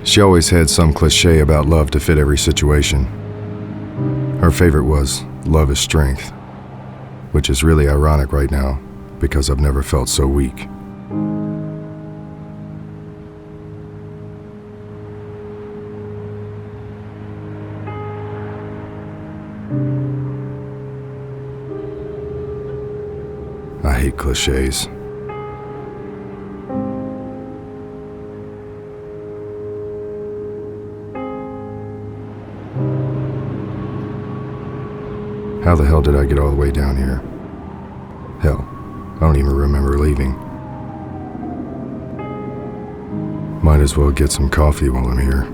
She always had some cliche about love to fit every situation. Her favorite was, "Love is strength," which is really ironic right now because I've never felt so weak. I hate cliches. How the hell did I get all the way down here? Hell, I don't even remember leaving. Might as well get some coffee while I'm here.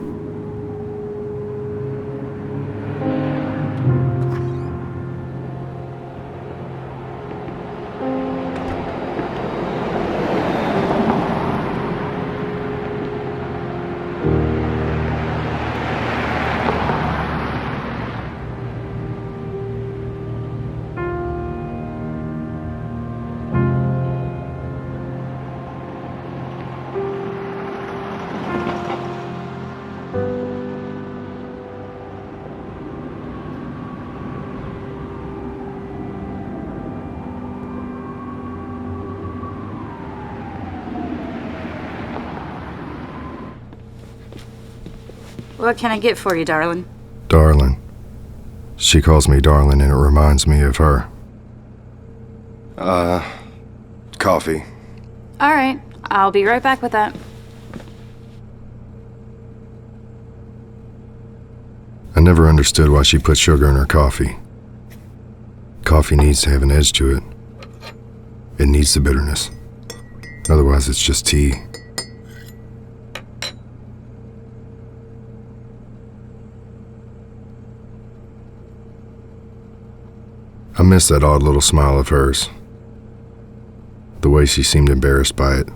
What can I get for you, darling? Darling. She calls me darling and it reminds me of her. Coffee. All right, I'll be right back with that. I never understood why she put sugar in her coffee. Coffee needs to have an edge to it. It needs the bitterness. Otherwise, it's just tea. I miss that odd little smile of hers. The way she seemed embarrassed by it.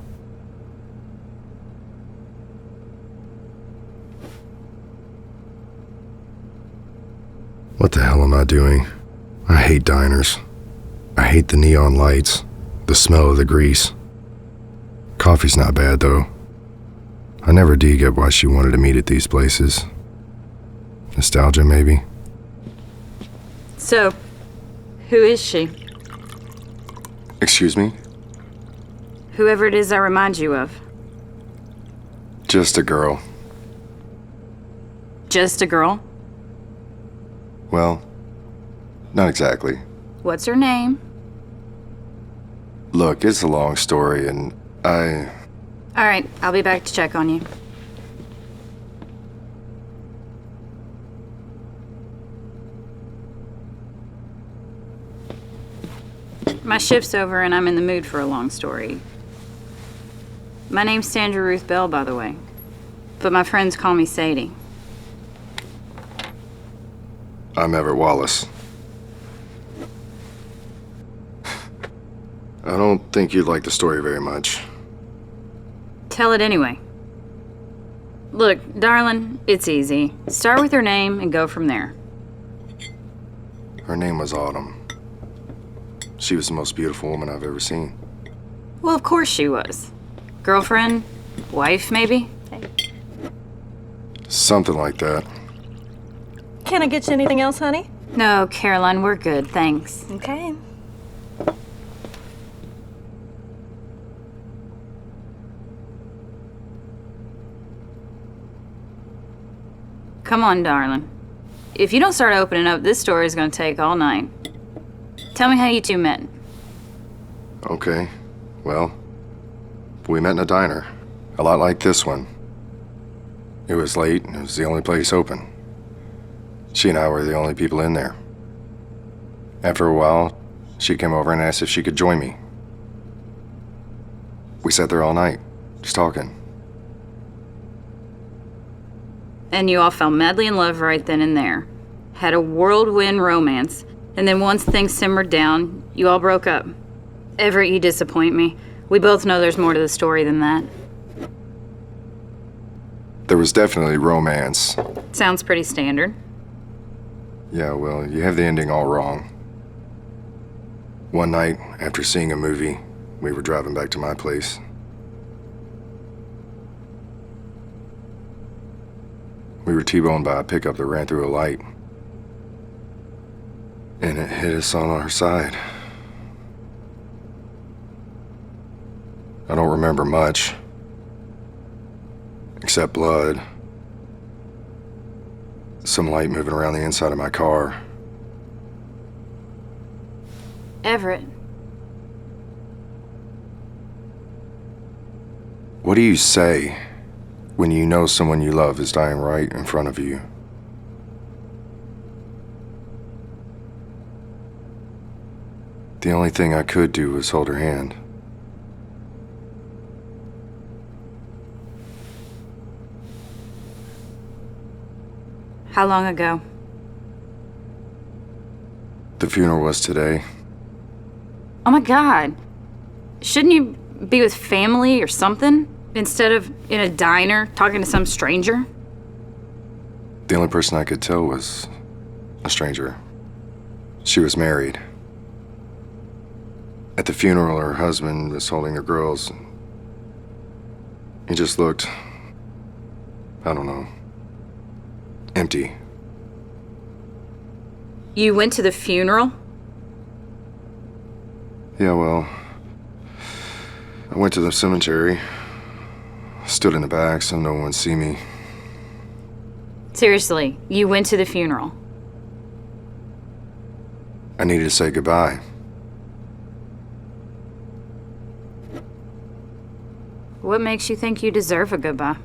What the hell am I doing? I hate diners. I hate the neon lights, the smell of the grease. Coffee's not bad, though. I never did get why she wanted to meet at these places. Nostalgia, maybe? So, who is she? Excuse me? Whoever it is I remind you of. Just a girl. Just a girl? Well, not exactly. What's her name? Look, it's a long story, and All right, I'll be back to check on you. My shift's over and I'm in the mood for a long story. My name's Sandra Ruth Bell, by the way. But my friends call me Sadie. I'm Everett Wallace. I don't think you'd like the story very much. Tell it anyway. Look, darling, it's easy. Start with her name and go from there. Her name was Autumn. She was the most beautiful woman I've ever seen. Well, of course she was. Girlfriend? Wife, maybe? Something like that. Can I get you anything else, honey? No, Caroline, we're good, thanks. Okay. Come on, darling. If you don't start opening up, this story is gonna take all night. Tell me how you two met. Okay, well, we met in a diner, a lot like this one. It was late, and it was the only place open. She and I were the only people in there. After a while, she came over and asked if she could join me. We sat there all night, just talking. And you all fell madly in love right then and there. Had a whirlwind romance. And then once things simmered down, you all broke up. Everett, you disappoint me. We both know there's more to the story than that. There was definitely romance. Sounds pretty standard. Yeah, well, you have the ending all wrong. One night, after seeing a movie, we were driving back to my place. We were T-boned by a pickup that ran through a light. And it hit us on our side. I don't remember much. Except blood. Some light moving around the inside of my car. Everett. What do you say when you know someone you love is dying right in front of you? The only thing I could do was hold her hand. How long ago? The funeral was today. Oh my God. Shouldn't you be with family or something? Instead of in a diner talking to some stranger? The only person I could tell was a stranger. She was married. At the funeral, her husband was holding the girls. He just looked, I don't know, empty. You went to the funeral? Yeah, well, I went to the cemetery, stood in the back so no one would see me. Seriously, you went to the funeral? I needed to say goodbye. What makes you think you deserve a goodbye?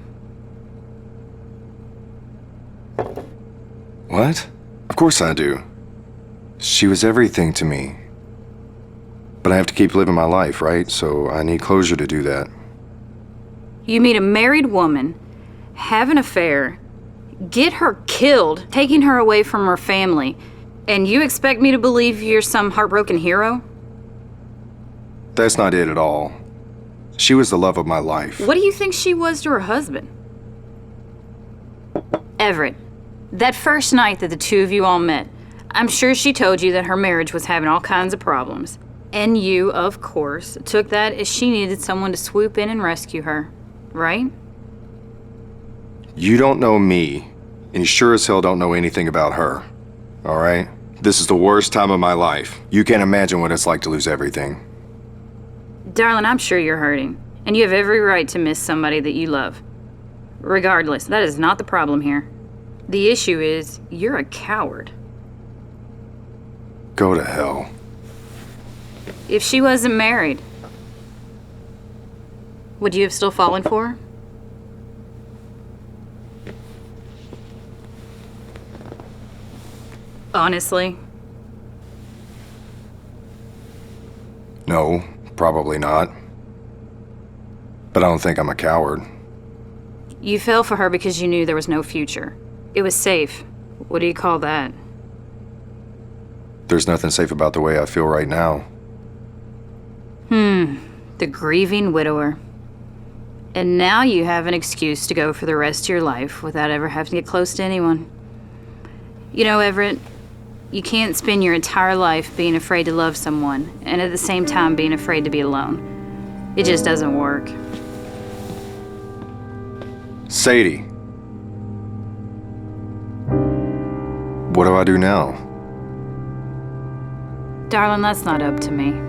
What? Of course I do. She was everything to me. But I have to keep living my life, right? So I need closure to do that. You meet a married woman, have an affair, get her killed, taking her away from her family, and you expect me to believe you're some heartbroken hero? That's not it at all. She was the love of my life. What do you think she was to her husband? Everett, that first night that the two of you all met, I'm sure she told you that her marriage was having all kinds of problems. And you, of course, took that as she needed someone to swoop in and rescue her, right? You don't know me, and you sure as hell don't know anything about her. All right? This is the worst time of my life. You can't imagine what it's like to lose everything. Darling, I'm sure you're hurting, and you have every right to miss somebody that you love. Regardless, that is not the problem here. The issue is, you're a coward. Go to hell. If she wasn't married, would you have still fallen for her? Honestly? No, probably not. But I don't think I'm a coward. You fell for her because you knew there was no future. It was safe. What do you call that? There's nothing safe about the way I feel right now. The grieving widower. And now you have an excuse to go for the rest of your life without ever having to get close to anyone. You know, Everett, you can't spend your entire life being afraid to love someone and at the same time being afraid to be alone. It just doesn't work. Sadie. What do I do now? Darling, that's not up to me.